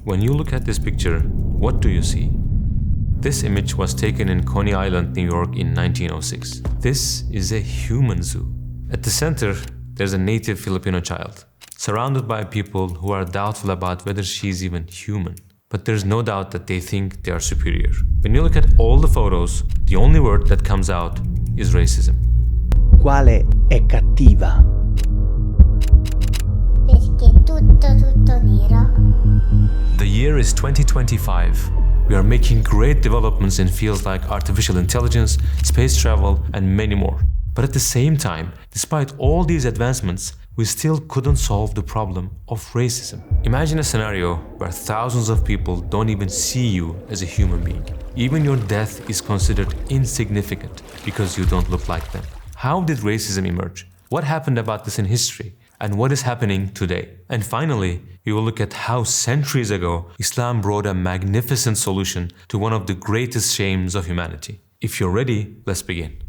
When you look at this picture, what do you see? This image was taken in Coney Island, New York in 1906. This is a human zoo. At the center, there's a native Filipino child, surrounded by people who are doubtful about whether she's even human. But there's no doubt that they think they are superior. When you look at all the photos, the only word that comes out is racism. Quale è cattiva? Perché tutto nero. The year is 2025. We are making great developments in fields like artificial intelligence, space travel, and many more. But at the same time, despite all these advancements, we still couldn't solve the problem of racism. Imagine a scenario where thousands of people don't even see you as a human being. Even your death is considered insignificant because you don't look like them. How did racism emerge? What happened about this in history? And what is happening today? And finally, we will look at how centuries ago, Islam brought a magnificent solution to one of the greatest shames of humanity. If you're ready, let's begin.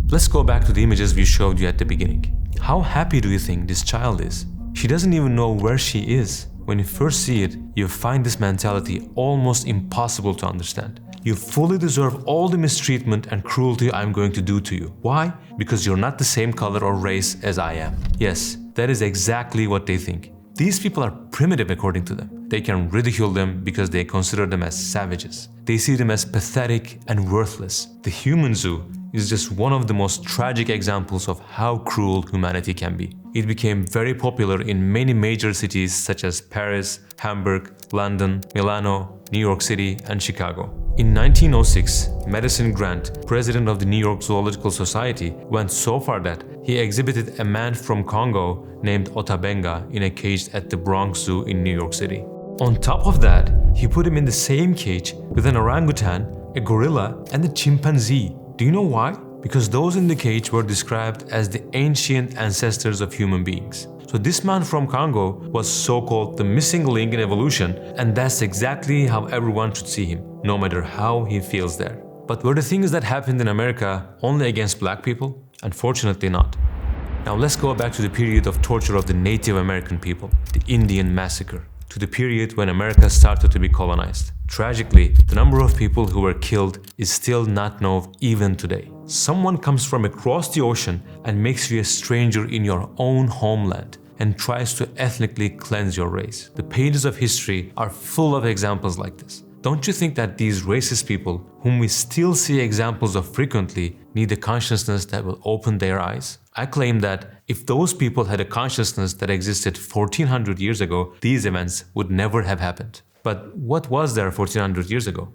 Let's go back to the images we showed you at the beginning. How happy do you think this child is? She doesn't even know where she is. When you first see it, you find this mentality almost impossible to understand. You fully deserve all the mistreatment and cruelty I'm going to do to you. Why? Because you're not the same color or race as I am. Yes, that is exactly what they think. These people are primitive according to them. They can ridicule them because they consider them as savages. They see them as pathetic and worthless. The human zoo is just one of the most tragic examples of how cruel humanity can be. It became very popular in many major cities such as Paris, Hamburg, London, Milano, New York City, and Chicago. In 1906, Madison Grant, president of the New York Zoological Society, went so far that he exhibited a man from Congo named Benga in a cage at the Bronx Zoo in New York City. On top of that, he put him in the same cage with an orangutan, a gorilla, and a chimpanzee. Do you know why? Because those in the cage were described as the ancient ancestors of human beings. So this man from Congo was so-called the missing link in evolution, and that's exactly how everyone should see him, no matter how he feels there. But were the things that happened in America only against black people? Unfortunately not. Now let's go back to the period of torture of the Native American people, the Indian Massacre, to the period when America started to be colonized. Tragically, the number of people who were killed is still not known even today. Someone comes from across the ocean and makes you a stranger in your own homeland and tries to ethnically cleanse your race. The pages of history are full of examples like this. Don't you think that these racist people, whom we still see examples of frequently, need a consciousness that will open their eyes? I claim that if those people had a consciousness that existed 1400 years ago, these events would never have happened. But what was there 1400 years ago?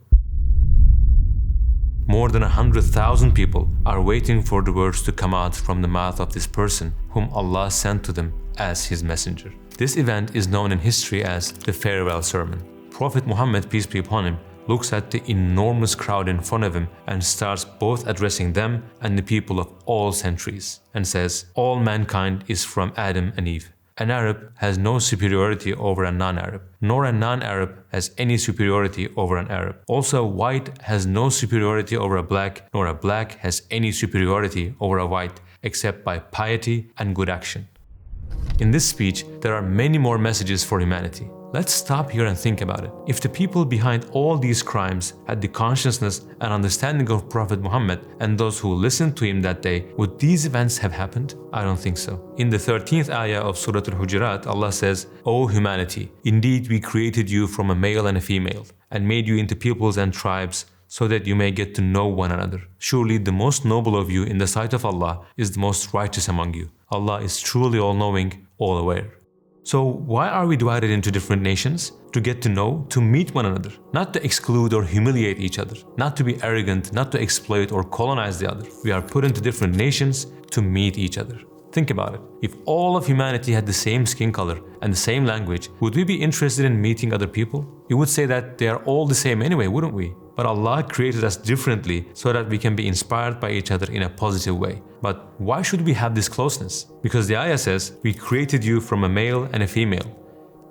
More than 100,000 people are waiting for the words to come out from the mouth of this person whom Allah sent to them as His messenger. This event is known in history as the farewell sermon. Prophet Muhammad, peace be upon him, looks at the enormous crowd in front of him and starts both addressing them and the people of all centuries and says, all mankind is from Adam and Eve. An Arab has no superiority over a non-Arab, nor a non-Arab has any superiority over an Arab. Also, a white has no superiority over a black, nor a black has any superiority over a white, except by piety and good action. In this speech, there are many more messages for humanity. Let's stop here and think about it. If the people behind all these crimes had the consciousness and understanding of Prophet Muhammad and those who listened to him that day, would these events have happened? I don't think so. In the 13th ayah of Surah Al-Hujurat, Allah says, O humanity, indeed we created you from a male and a female, and made you into peoples and tribes, so that you may get to know one another. Surely the most noble of you in the sight of Allah is the most righteous among you. Allah is truly all-knowing, all-aware. So why are we divided into different nations? To get to know, to meet one another, not to exclude or humiliate each other, not to be arrogant, not to exploit or colonize the other. We are put into different nations to meet each other. Think about it. If all of humanity had the same skin color and the same language, would we be interested in meeting other people? We would say that they are all the same anyway, wouldn't we? But Allah created us differently so that we can be inspired by each other in a positive way. But why should we have this closeness? Because the ayah says, we created you from a male and a female.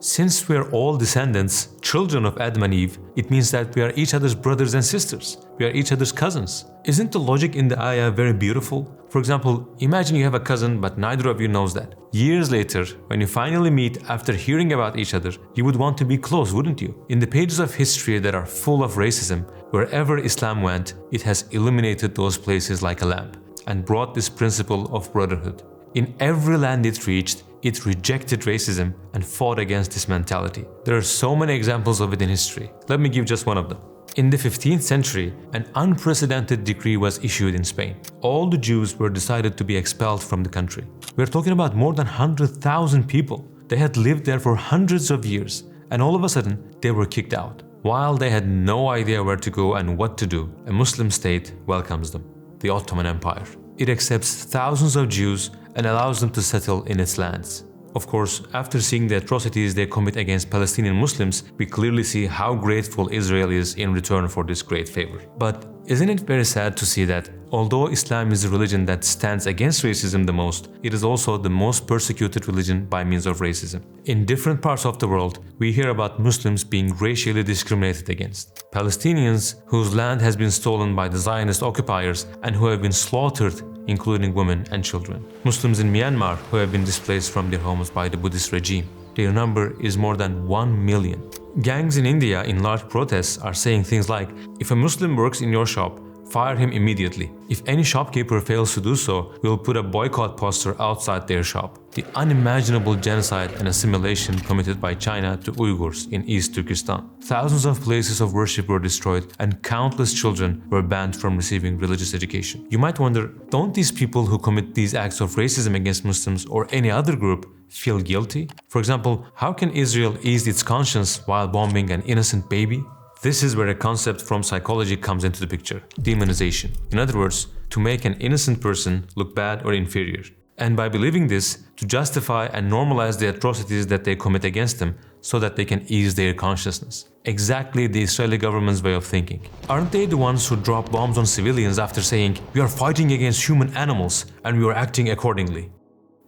Since we are all descendants, children of Adam and Eve, it means that we are each other's brothers and sisters. We are each other's cousins. Isn't the logic in the ayah very beautiful? For example, imagine you have a cousin but neither of you knows that. Years later, when you finally meet after hearing about each other, you would want to be close, wouldn't you? In the pages of history that are full of racism, wherever Islam went, it has illuminated those places like a lamp and brought this principle of brotherhood. In every land it reached, it rejected racism and fought against this mentality. There are so many examples of it in history. Let me give just one of them. In the 15th century, an unprecedented decree was issued in Spain. All the Jews were decided to be expelled from the country. We're talking about more than 100,000 people. They had lived there for hundreds of years, and all of a sudden, they were kicked out. While they had no idea where to go and what to do, a Muslim state welcomes them, the Ottoman Empire. It accepts thousands of Jews and allows them to settle in its lands. Of course, after seeing the atrocities they commit against Palestinian Muslims, we clearly see how grateful Israel is in return for this great favor. But isn't it very sad to see that although Islam is the religion that stands against racism the most, it is also the most persecuted religion by means of racism. In different parts of the world, we hear about Muslims being racially discriminated against. Palestinians whose land has been stolen by the Zionist occupiers and who have been slaughtered, including women and children. Muslims in Myanmar who have been displaced from their homes by the Buddhist regime. Their number is more than 1 million. Gangs in India in large protests are saying things like, if a Muslim works in your shop, fire him immediately. If any shopkeeper fails to do so, we'll put a boycott poster outside their shop. The unimaginable genocide and assimilation committed by China to Uyghurs in East Turkestan. Thousands of places of worship were destroyed and countless children were banned from receiving religious education. You might wonder, don't these people who commit these acts of racism against Muslims or any other group feel guilty? For example, how can Israel ease its conscience while bombing an innocent baby? This is where a concept from psychology comes into the picture: demonization. In other words, to make an innocent person look bad or inferior. And by believing this, to justify and normalize the atrocities that they commit against them so that they can ease their consciousness. Exactly the Israeli government's way of thinking. Aren't they the ones who drop bombs on civilians after saying, "We are fighting against human animals and we are acting accordingly"?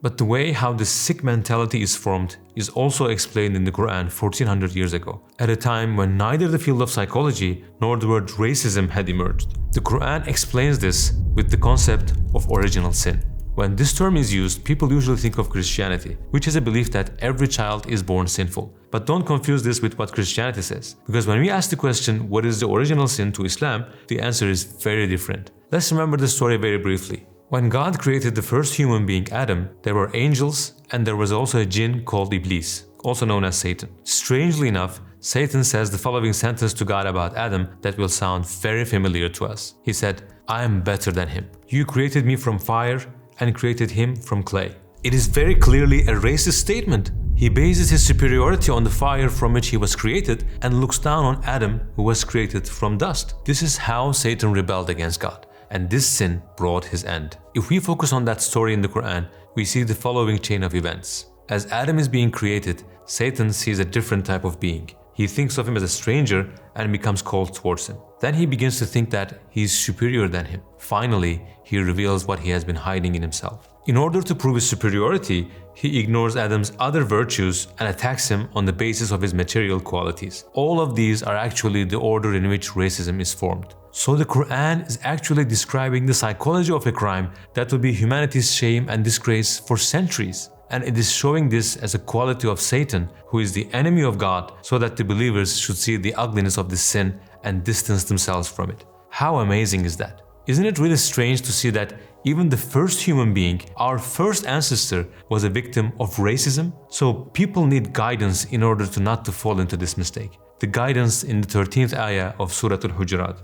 But the way how this sick mentality is formed is also explained in the Qur'an 1400 years ago, at a time when neither the field of psychology nor the word racism had emerged. The Qur'an explains this with the concept of original sin. When this term is used, people usually think of Christianity, which is a belief that every child is born sinful. But don't confuse this with what Christianity says, because when we ask the question, what is the original sin to Islam, the answer is very different. Let's remember the story very briefly. When God created the first human being, Adam, there were angels and there was also a jinn called Iblis, also known as Satan. Strangely enough, Satan says the following sentence to God about Adam that will sound very familiar to us. He said, "I am better than him. You created me from fire and created him from clay." It is very clearly a racist statement. He bases his superiority on the fire from which he was created and looks down on Adam, who was created from dust. This is how Satan rebelled against God. And this sin brought his end. If we focus on that story in the Quran, we see the following chain of events. As Adam is being created, Satan sees a different type of being. He thinks of him as a stranger and becomes cold towards him. Then he begins to think that he is superior than him. Finally, he reveals what he has been hiding in himself. In order to prove his superiority, he ignores Adam's other virtues and attacks him on the basis of his material qualities. All of these are actually the order in which racism is formed. So the Quran is actually describing the psychology of a crime that will be humanity's shame and disgrace for centuries. And it is showing this as a quality of Satan, who is the enemy of God, so that the believers should see the ugliness of this sin and distance themselves from it. How amazing is that? Isn't it really strange to see that even the first human being, our first ancestor, was a victim of racism? So people need guidance in order to not to fall into this mistake. The guidance in the 13th ayah of Surah Al-Hujurat.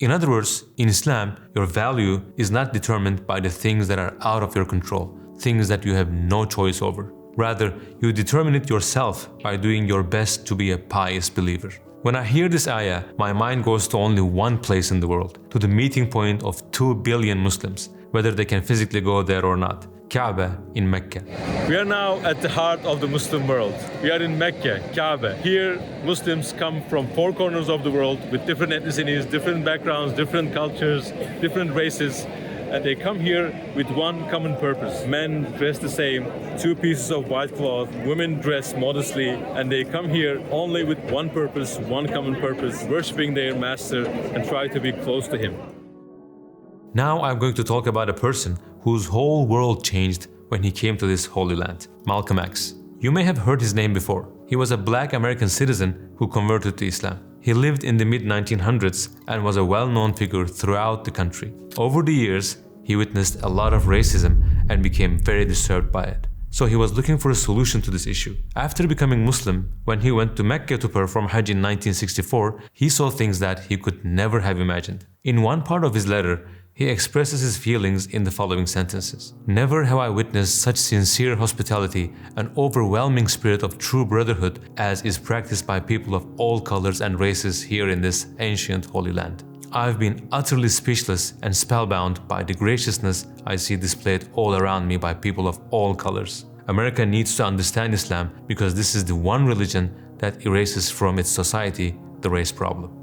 In other words, in Islam, your value is not determined by the things that are out of your control, things that you have no choice over. Rather, you determine it yourself by doing your best to be a pious believer. When I hear this ayah, my mind goes to only one place in the world, to the meeting point of 2 billion Muslims, whether they can physically go there or not. Kaaba in Mecca. We are now at the heart of the Muslim world. We are in Mecca, Kaaba. Here, Muslims come from 4 corners of the world with different ethnicities, different backgrounds, different cultures, different races. and they come here with one common purpose. Men dress the same, 2 pieces of white cloth, women dress modestly, and they come here only with one purpose, one common purpose, worshiping their master and try to be close to him. Now I'm going to talk about a person whose whole world changed when he came to this holy land, Malcolm X. You may have heard his name before. He was a black American citizen who converted to Islam. He lived in the mid-1900s and was a well-known figure throughout the country. Over the years, he witnessed a lot of racism and became very disturbed by it. So he was looking for a solution to this issue. After becoming Muslim, when he went to Mecca to perform Hajj in 1964, he saw things that he could never have imagined. In one part of his letter, he expresses his feelings in the following sentences. Never have I witnessed such sincere hospitality and overwhelming spirit of true brotherhood as is practiced by people of all colors and races here in this ancient holy land. I've been utterly speechless and spellbound by the graciousness I see displayed all around me by people of all colors. America needs to understand Islam because this is the one religion that erases from its society the race problem.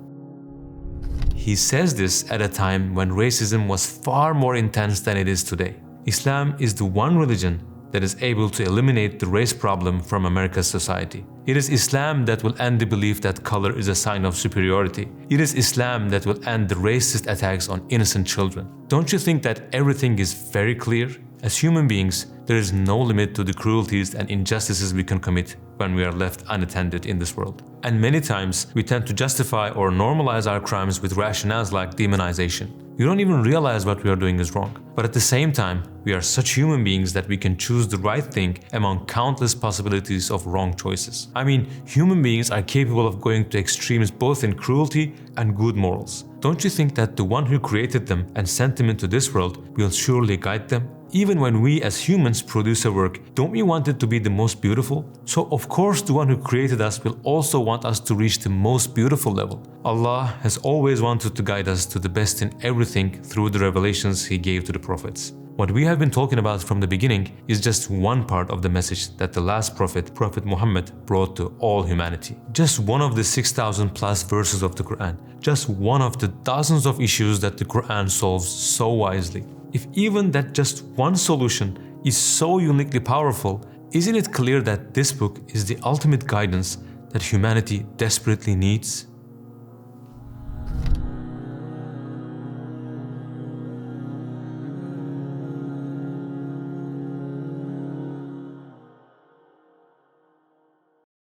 He says this at a time when racism was far more intense than it is today. Islam is the one religion that is able to eliminate the race problem from America's society. It is Islam that will end the belief that color is a sign of superiority. It is Islam that will end the racist attacks on innocent children. Don't you think that everything is very clear? As human beings, there is no limit to the cruelties and injustices we can commit when we are left unattended in this world. And many times, we tend to justify or normalize our crimes with rationales like demonization. We don't even realize what we are doing is wrong. But at the same time, we are such human beings that we can choose the right thing among countless possibilities of wrong choices. I mean, human beings are capable of going to extremes both in cruelty and good morals. Don't you think that the one who created them and sent them into this world will surely guide them? Even when we as humans produce a work, don't we want it to be the most beautiful? So of course the one who created us will also want us to reach the most beautiful level. Allah has always wanted to guide us to the best in everything through the revelations He gave to the prophets. What we have been talking about from the beginning is just one part of the message that the last prophet, Prophet Muhammad, brought to all humanity. Just one of the 6,000 plus verses of the Qur'an. Just one of the dozens of issues that the Qur'an solves so wisely. If even that just one solution is so uniquely powerful, isn't it clear that this book is the ultimate guidance that humanity desperately needs?